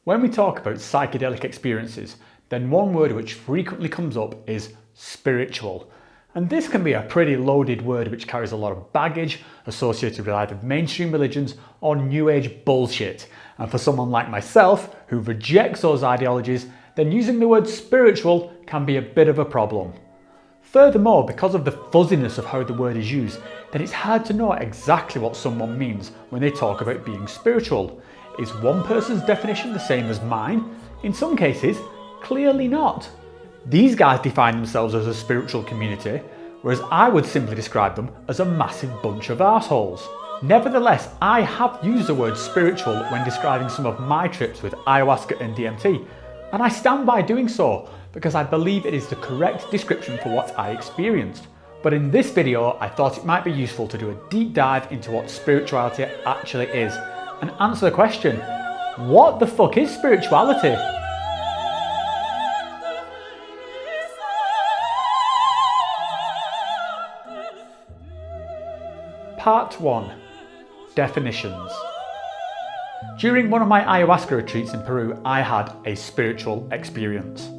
When we talk about psychedelic experiences, then one word which frequently comes up is spiritual. And this can be a pretty loaded word which carries a lot of baggage associated with either mainstream religions or new age bullshit. And for someone like myself, who rejects those ideologies, then using the word spiritual can be a bit of a problem. Furthermore, because of the fuzziness of how the word is used, then it's hard to know exactly what someone means when they talk about being spiritual. Is one person's definition the same as mine? In some cases, clearly not. These guys define themselves as a spiritual community, whereas I would simply describe them as a massive bunch of arseholes. Nevertheless, I have used the word spiritual when describing some of my trips with ayahuasca and DMT, and I stand by doing so because I believe it is the correct description for what I experienced. But in this video, I thought it might be useful to do a deep dive into what spirituality actually is and answer the question, what the fuck is spirituality? Part 1. Definitions. During one of my ayahuasca retreats in Peru, I had a spiritual experience.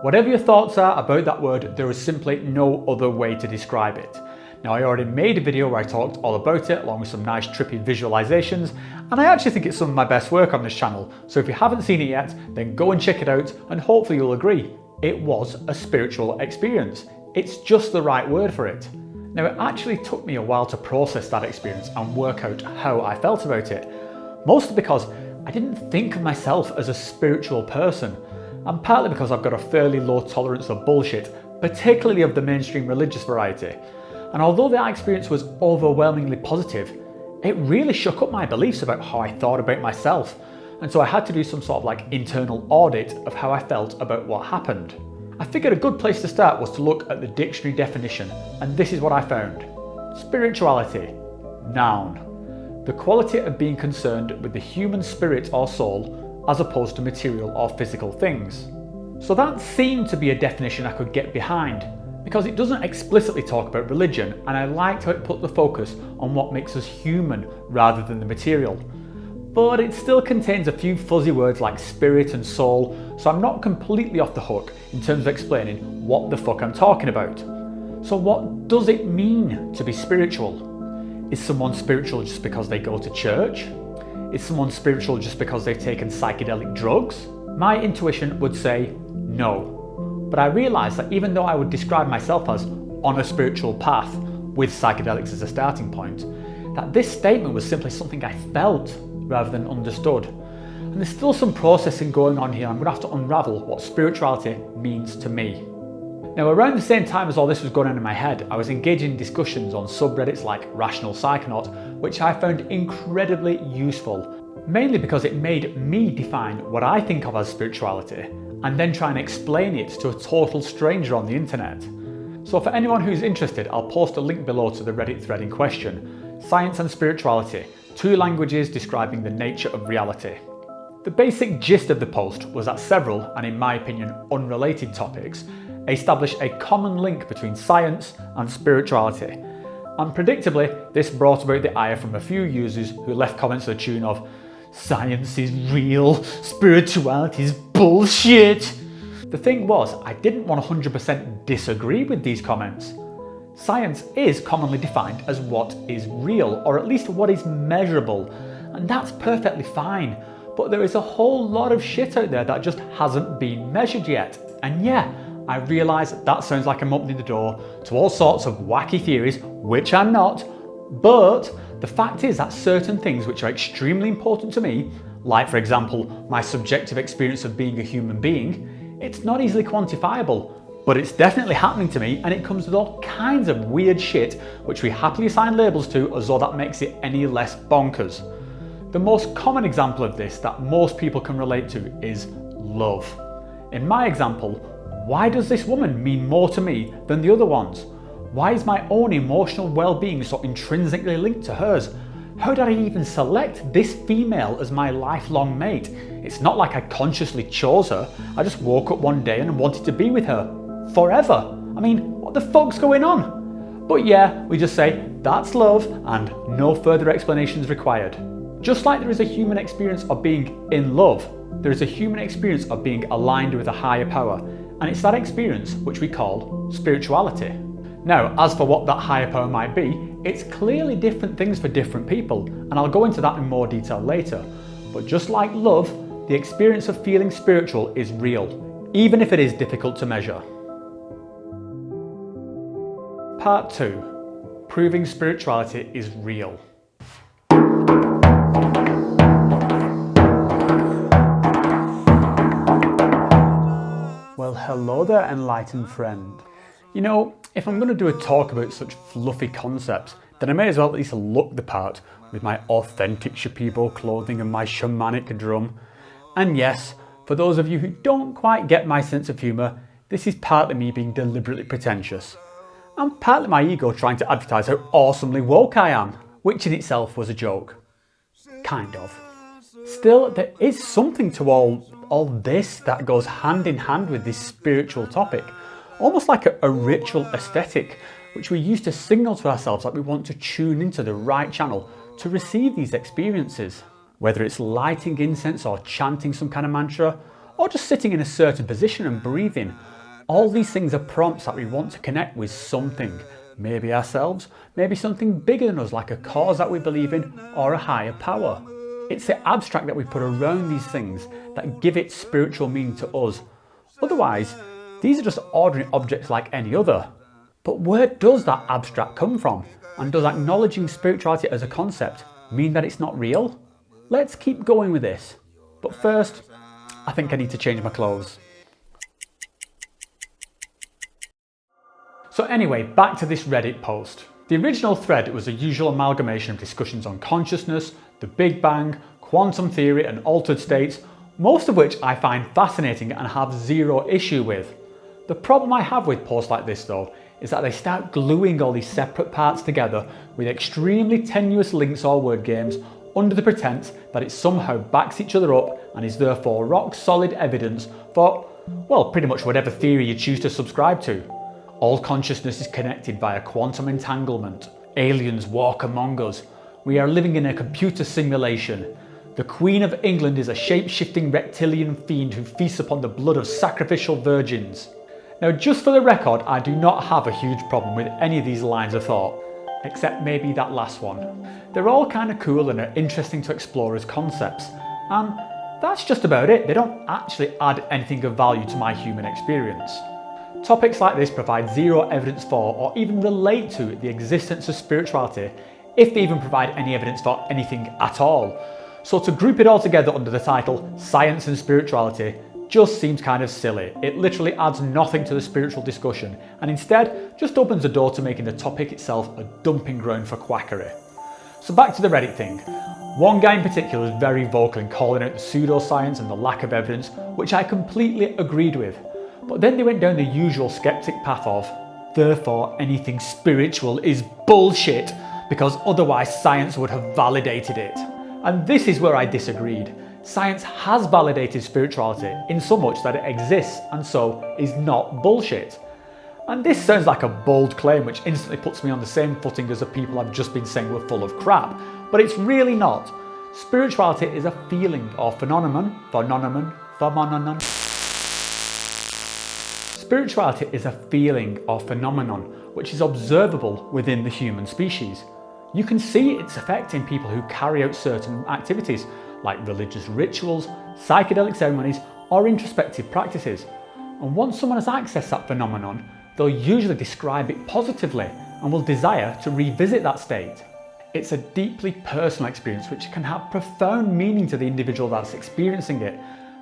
Whatever your thoughts are about that word, there is simply no other way to describe it. Now, I already made a video where I talked all about it, along with some nice trippy visualizations, and I actually think it's some of my best work on this channel, so if you haven't seen it yet, then go and check it out, and hopefully you'll agree. It was a spiritual experience. It's just the right word for it. Now, it actually took me a while to process that experience and work out how I felt about it, mostly because I didn't think of myself as a spiritual person, and partly because I've got a fairly low tolerance of bullshit, particularly of the mainstream religious variety. And although that experience was overwhelmingly positive, it really shook up my beliefs about how I thought about myself, and so I had to do some sort of internal audit of how I felt about what happened. I figured a good place to start was to look at the dictionary definition, and this is what I found. Spirituality. Noun. The quality of being concerned with the human spirit or soul as opposed to material or physical things. So that seemed to be a definition I could get behind, because it doesn't explicitly talk about religion, and I liked how it put the focus on what makes us human rather than the material. But it still contains a few fuzzy words like spirit and soul, so I'm not completely off the hook in terms of explaining what the fuck I'm talking about. So what does it mean to be spiritual? Is someone spiritual just because they go to church? Is someone spiritual just because they've taken psychedelic drugs? My intuition would say no. But I realised that even though I would describe myself as on a spiritual path with psychedelics as a starting point, that this statement was simply something I felt rather than understood. And there's still some processing going on here. I'm going to have to unravel what spirituality means to me. Now, around the same time as all this was going on in my head, I was engaging in discussions on subreddits like Rational Psychonaut, which I found incredibly useful, mainly because it made me define what I think of as spirituality, and then try and explain it to a total stranger on the internet. So for anyone who's interested, I'll post a link below to the Reddit thread in question, Science and Spirituality, 2 languages describing the nature of reality. The basic gist of the post was that several, and in my opinion unrelated topics, establish a common link between science and spirituality. And predictably, this brought about the ire from a few users who left comments to the tune of, "Science is real, spirituality is bullshit." The thing was, I didn't 100% disagree with these comments. Science is commonly defined as what is real, or at least what is measurable, and that's perfectly fine. But there is a whole lot of shit out there that just hasn't been measured yet. And yeah, I realise that sounds like I'm opening the door to all sorts of wacky theories, which I'm not, but the fact is that certain things which are extremely important to me, like for example, my subjective experience of being a human being, it's not easily quantifiable, but it's definitely happening to me, and it comes with all kinds of weird shit which we happily assign labels to as though that makes it any less bonkers. The most common example of this that most people can relate to is love. In my example, why does this woman mean more to me than the other ones? Why is my own emotional well-being so intrinsically linked to hers? How did I even select this female as my lifelong mate? It's not like I consciously chose her. I just woke up one day and wanted to be with her forever. I mean, what the fuck's going on? But yeah, we just say that's love and no further explanations required. Just like there is a human experience of being in love, there is a human experience of being aligned with a higher power, and it's that experience which we call spirituality. Now, as for what that higher power might be, it's clearly different things for different people, and I'll go into that in more detail later. But just like love, the experience of feeling spiritual is real, even if it is difficult to measure. Part 2. Proving spirituality is real. Well, hello there, enlightened friend. You know, if I'm going to do a talk about such fluffy concepts, then I may as well at least look the part with my authentic Shipibo clothing and my shamanic drum. And yes, for those of you who don't quite get my sense of humour, this is partly me being deliberately pretentious, and partly my ego trying to advertise how awesomely woke I am, which in itself was a joke. Kind of. Still, there is something to all this that goes hand in hand with this spiritual topic, almost like a ritual aesthetic, which we use to signal to ourselves that we want to tune into the right channel to receive these experiences. Whether it's lighting incense or chanting some kind of mantra, or just sitting in a certain position and breathing, all these things are prompts that we want to connect with something, maybe ourselves, maybe something bigger than us, like a cause that we believe in or a higher power. It's the abstract that we put around these things that give it spiritual meaning to us. Otherwise, these are just ordinary objects like any other. But where does that abstract come from? And does acknowledging spirituality as a concept mean that it's not real? Let's keep going with this. But first, I think I need to change my clothes. So anyway, back to this Reddit post. The original thread was a usual amalgamation of discussions on consciousness, the Big Bang, quantum theory and altered states, most of which I find fascinating and have zero issue with. The problem I have with posts like this though is that they start gluing all these separate parts together with extremely tenuous links or word games under the pretense that it somehow backs each other up and is therefore rock solid evidence for, well, pretty much whatever theory you choose to subscribe to. All consciousness is connected via quantum entanglement. Aliens walk among us. We are living in a computer simulation. The Queen of England is a shape-shifting reptilian fiend who feasts upon the blood of sacrificial virgins. Now, just for the record, I do not have a huge problem with any of these lines of thought, except maybe that last one. They're all kind of cool and are interesting to explore as concepts, and that's just about it. They don't actually add anything of value to my human experience. Topics like this provide zero evidence for or even relate to the existence of spirituality, if they even provide any evidence for anything at all. So to group it all together under the title Science and Spirituality just seems kind of silly. It literally adds nothing to the spiritual discussion and instead just opens the door to making the topic itself a dumping ground for quackery. So back to the Reddit thing. One guy in particular was very vocal in calling out the pseudoscience and the lack of evidence, which I completely agreed with. But then they went down the usual skeptic path of, therefore anything spiritual is bullshit, because otherwise science would have validated it. And this is where I disagreed. Science has validated spirituality in so much that it exists and so is not bullshit. And this sounds like a bold claim which instantly puts me on the same footing as the people I've just been saying were full of crap, but it's really not. Spirituality is a feeling or phenomenon. Spirituality is a feeling or phenomenon which is observable within the human species. You can see its effect in people who carry out certain activities like religious rituals, psychedelic ceremonies, or introspective practices. And once someone has accessed that phenomenon, they'll usually describe it positively and will desire to revisit that state. It's a deeply personal experience which can have profound meaning to the individual that's experiencing it.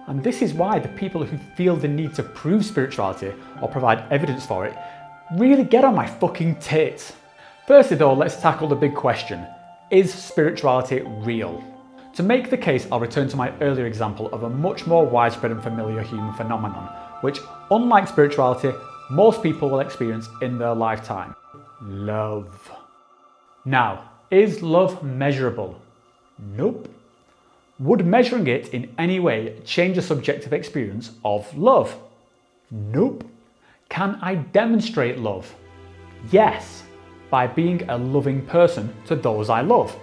And this is why the people who feel the need to prove spirituality or provide evidence for it really get on my fucking tits. Firstly though, let's tackle the big question. Is spirituality real? To make the case, I'll return to my earlier example of a much more widespread and familiar human phenomenon, which, unlike spirituality, most people will experience in their lifetime. Love. Now, is love measurable? Nope. Would measuring it in any way change the subjective experience of love? Nope. Can I demonstrate love? Yes, by being a loving person to those I love.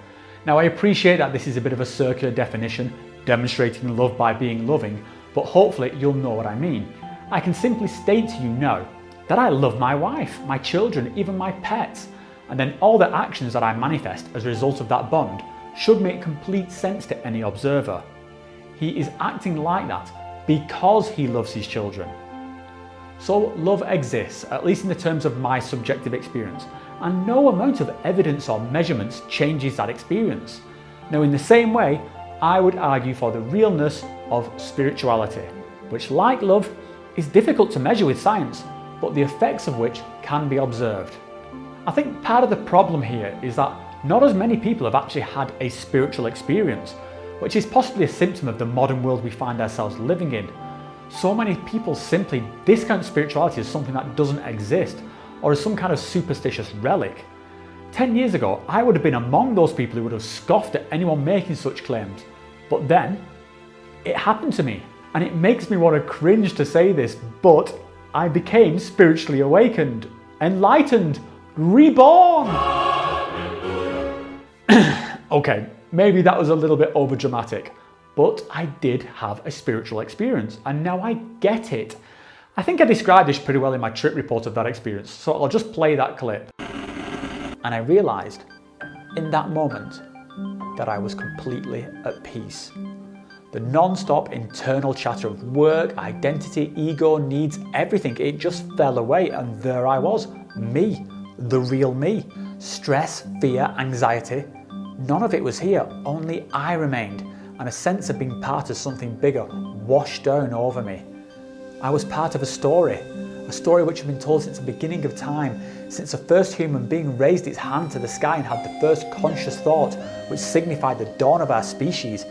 Now, I appreciate that this is a bit of a circular definition, demonstrating love by being loving, but hopefully you'll know what I mean. I can simply state to you now that I love my wife, my children, even my pets, and then all the actions that I manifest as a result of that bond should make complete sense to any observer. He is acting like that because he loves his children. So love exists, at least in the terms of my subjective experience, and no amount of evidence or measurements changes that experience. Now, in the same way, I would argue for the realness of spirituality, which, like love, is difficult to measure with science, but the effects of which can be observed. I think part of the problem here is that not as many people have actually had a spiritual experience, which is possibly a symptom of the modern world we find ourselves living in. So many people simply discount spirituality as something that doesn't exist, or as some kind of superstitious relic. 10 years ago, I would have been among those people who would have scoffed at anyone making such claims. But then, it happened to me, and it makes me want to cringe to say this, but I became spiritually awakened, enlightened, reborn! Okay, maybe that was a little bit overdramatic, but I did have a spiritual experience, and now I get it. I think I described this pretty well in my trip report of that experience, so I'll just play that clip. And I realised in that moment that I was completely at peace. The non-stop internal chatter of work, identity, ego, needs, everything, it just fell away, and there I was, me, the real me. Stress, fear, anxiety, none of it was here, only I remained, and a sense of being part of something bigger washed down over me. I was part of a story which had been told since the beginning of time, since the first human being raised its hand to the sky and had the first conscious thought, which signified the dawn of our species.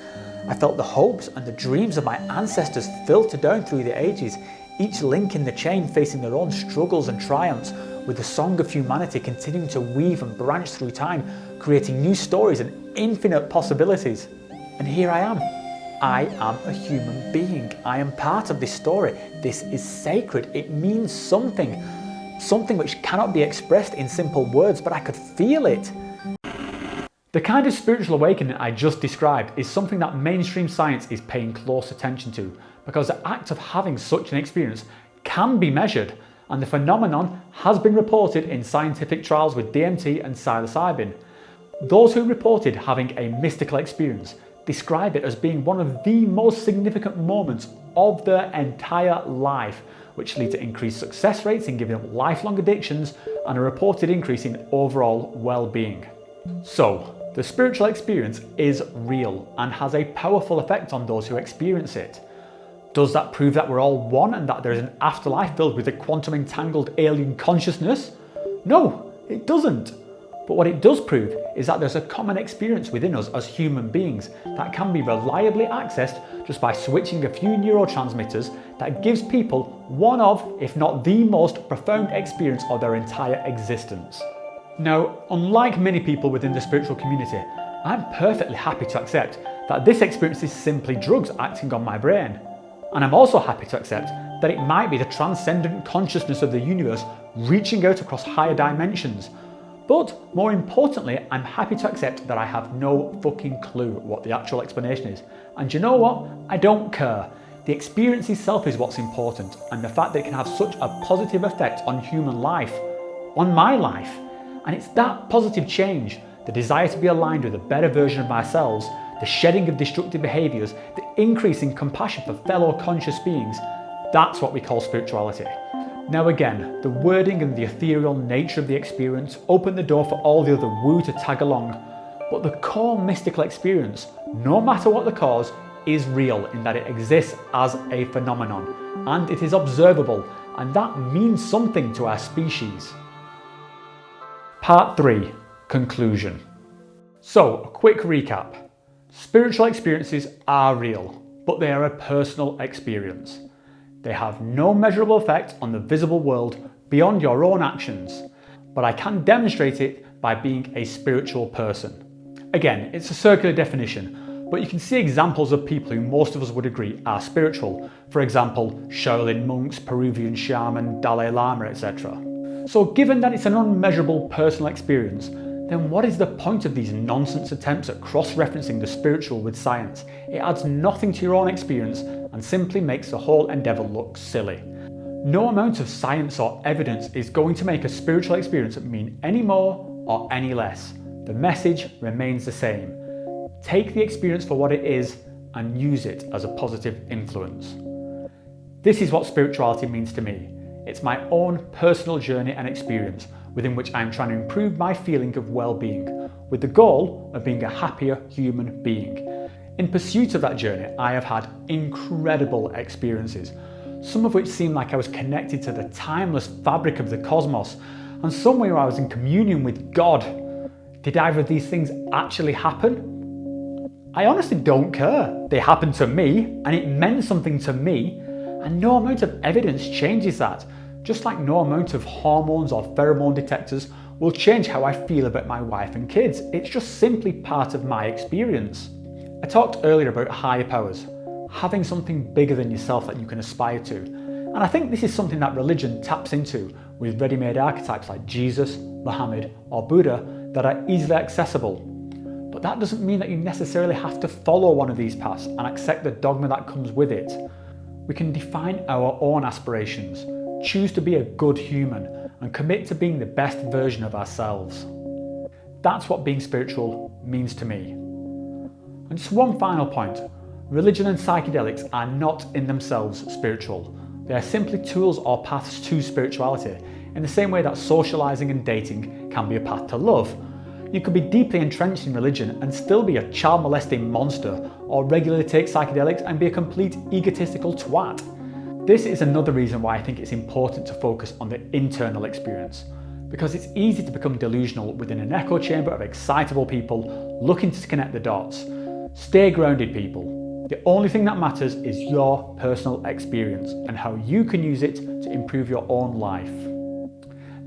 I felt the hopes and the dreams of my ancestors filter down through the ages, each link in the chain facing their own struggles and triumphs, with the song of humanity continuing to weave and branch through time, creating new stories and infinite possibilities. And here I am. I am a human being. I am part of this story. This is sacred. It means something. Something which cannot be expressed in simple words, but I could feel it. The kind of spiritual awakening I just described is something that mainstream science is paying close attention to, because the act of having such an experience can be measured, and the phenomenon has been reported in scientific trials with DMT and psilocybin. Those who reported having a mystical experience describe it as being one of the most significant moments of their entire life, which lead to increased success rates in giving up lifelong addictions and a reported increase in overall well-being. So, the spiritual experience is real and has a powerful effect on those who experience it. Does that prove that we're all one and that there is an afterlife filled with a quantum entangled alien consciousness? No, it doesn't. But what it does prove is that there's a common experience within us as human beings that can be reliably accessed just by switching a few neurotransmitters that gives people one of, if not the most profound experience of their entire existence. Now, unlike many people within the spiritual community, I'm perfectly happy to accept that this experience is simply drugs acting on my brain. And I'm also happy to accept that it might be the transcendent consciousness of the universe reaching out across higher dimensions. But more importantly, I'm happy to accept that I have no fucking clue what the actual explanation is. And you know what? I don't care. The experience itself is what's important, and the fact that it can have such a positive effect on human life, on my life. And it's that positive change, the desire to be aligned with a better version of ourselves, the shedding of destructive behaviours, the increase in compassion for fellow conscious beings, that's what we call spirituality. Now again, the wording and the ethereal nature of the experience open the door for all the other woo to tag along, but the core mystical experience, no matter what the cause, is real in that it exists as a phenomenon, and it is observable, and that means something to our species. Part 3. Conclusion. So, a quick recap. Spiritual experiences are real, but they are a personal experience. They have no measurable effect on the visible world beyond your own actions, but I can demonstrate it by being a spiritual person. Again, it's a circular definition, but you can see examples of people who most of us would agree are spiritual. For example, Shaolin monks, Peruvian shaman, Dalai Lama, etc. So given that it's an unmeasurable personal experience, then what is the point of these nonsense attempts at cross-referencing the spiritual with science? It adds nothing to your own experience and simply makes the whole endeavour look silly. No amount of science or evidence is going to make a spiritual experience mean any more or any less. The message remains the same. Take the experience for what it is and use it as a positive influence. This is what spirituality means to me. It's my own personal journey and experience within which I'm trying to improve my feeling of well-being, with the goal of being a happier human being. In pursuit of that journey, I have had incredible experiences, some of which seemed like I was connected to the timeless fabric of the cosmos, and some where I was in communion with God. Did either of these things actually happen? I honestly don't care. They happened to me, and it meant something to me, and no amount of evidence changes that, just like no amount of hormones or pheromone detectors will change how I feel about my wife and kids. It's just simply part of my experience. I talked earlier about higher powers, having something bigger than yourself that you can aspire to. And I think this is something that religion taps into with ready-made archetypes like Jesus, Muhammad, or Buddha that are easily accessible. But that doesn't mean that you necessarily have to follow one of these paths and accept the dogma that comes with it. We can define our own aspirations, choose to be a good human, and commit to being the best version of ourselves. That's what being spiritual means to me. And just one final point. Religion and psychedelics are not in themselves spiritual. They are simply tools or paths to spirituality, in the same way that socializing and dating can be a path to love. You could be deeply entrenched in religion and still be a child molesting monster, or regularly take psychedelics and be a complete egotistical twat. This is another reason why I think it's important to focus on the internal experience, because it's easy to become delusional within an echo chamber of excitable people looking to connect the dots. Stay grounded, people. The only thing that matters is your personal experience and how you can use it to improve your own life.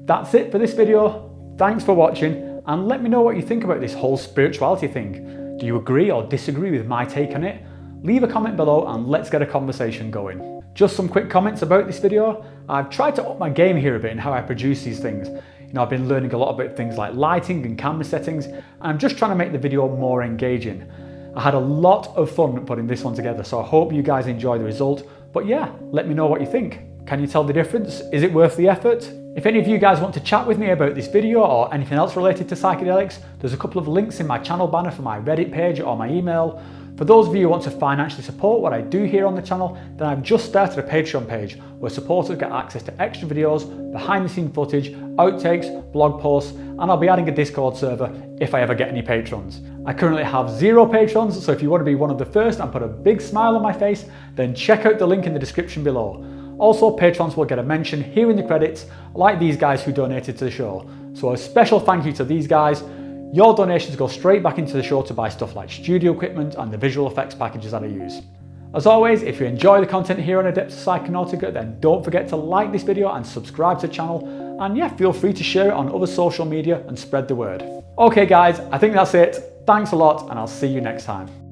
That's it for this video. Thanks for watching. And let me know what you think about this whole spirituality thing. Do you agree or disagree with my take on it? Leave a comment below and let's get a conversation going. Just some quick comments about this video. I've tried to up my game here a bit in how I produce these things. I've been learning a lot about things like lighting and camera settings, and I'm just trying to make the video more engaging. I had a lot of fun putting this one together, so I hope you guys enjoy the result. But yeah, let me know what you think. Can you tell the difference? Is it worth the effort? If any of you guys want to chat with me about this video or anything else related to psychedelics, there's a couple of links in my channel banner for my Reddit page or my email. For those of you who want to financially support what I do here on the channel, then I've just started a Patreon page where supporters get access to extra videos, behind the scene footage, outtakes, blog posts, and I'll be adding a Discord server if I ever get any patrons. I currently have 0 patrons, so if you want to be one of the first and put a big smile on my face, then check out the link in the description below. Also, patrons will get a mention here in the credits, like these guys who donated to the show. So a special thank you to these guys. Your donations go straight back into the show to buy stuff like studio equipment and the visual effects packages that I use. As always, if you enjoy the content here on Adeptus Psychonautica, then don't forget to like this video and subscribe to the channel. And yeah, feel free to share it on other social media and spread the word. Okay guys, I think that's it. Thanks a lot and I'll see you next time.